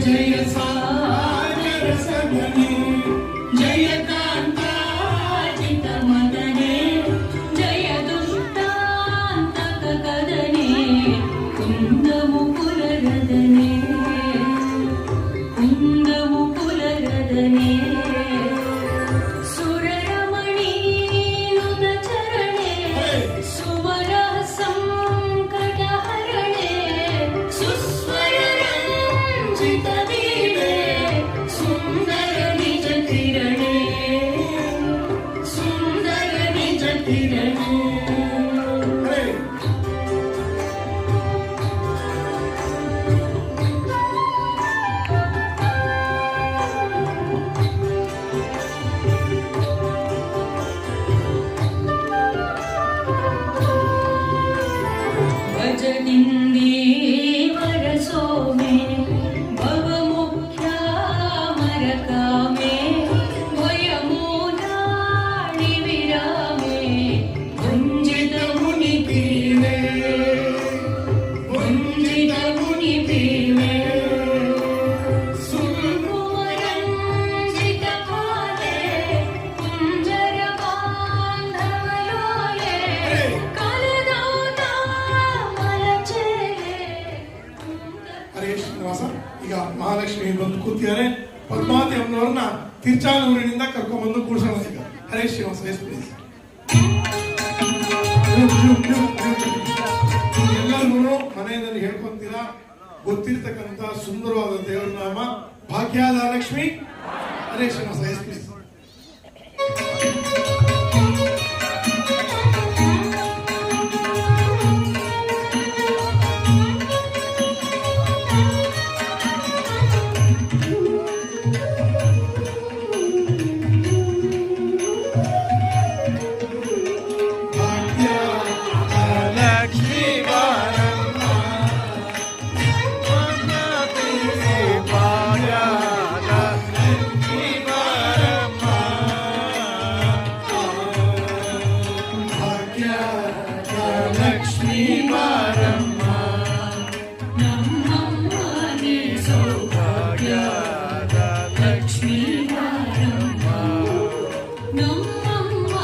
जय सागर सदने जय कांताजित मदने जय दुष्टांतक कदने कुंदमुकुलरदने सुररमणी नुत चरणे सुवर संकटहरणे सुस्वर रंजित वीणे सुंदर निज किरणे भजदिंदीवर सोमे भवमुख्या मरकामे वयमूलाणि विरामे वंजित मुनि पीवे सुरकुवरंजित काले कुंजर बांधवलोले ಹರೇ ಶ್ರೀನಿವಾಸ. ಈಗ ಮಹಾಲಕ್ಷ್ಮಿ ಬಂದು ಕೂತಿದ್ದಾರೆ. ಪದ್ಮಾವತಿ ಅಮ್ಮನವ್ರನ್ನ ತಿರ್ಚಾನೂರಿನಿಂದ ಕರ್ಕೊಂಡ್ಬಂದು ಕೂರ್ಸೋಣ. ಈಗ ಹರೇ ಶ್ರೀನಿವಾಸ. ಎಲ್ಲರೂ ಮನೆಯಲ್ಲಿ ಹೇಳ್ಕೊಂತೀರಾ ಗೊತ್ತಿರ್ತಕ್ಕಂಥ ಸುಂದರವಾದ ದೇವರ ನಾಮ ಭಾಗ್ಯದ ಲಕ್ಷ್ಮಿ. ಹರೇ ಶ್ರೀನಿವಾಸ.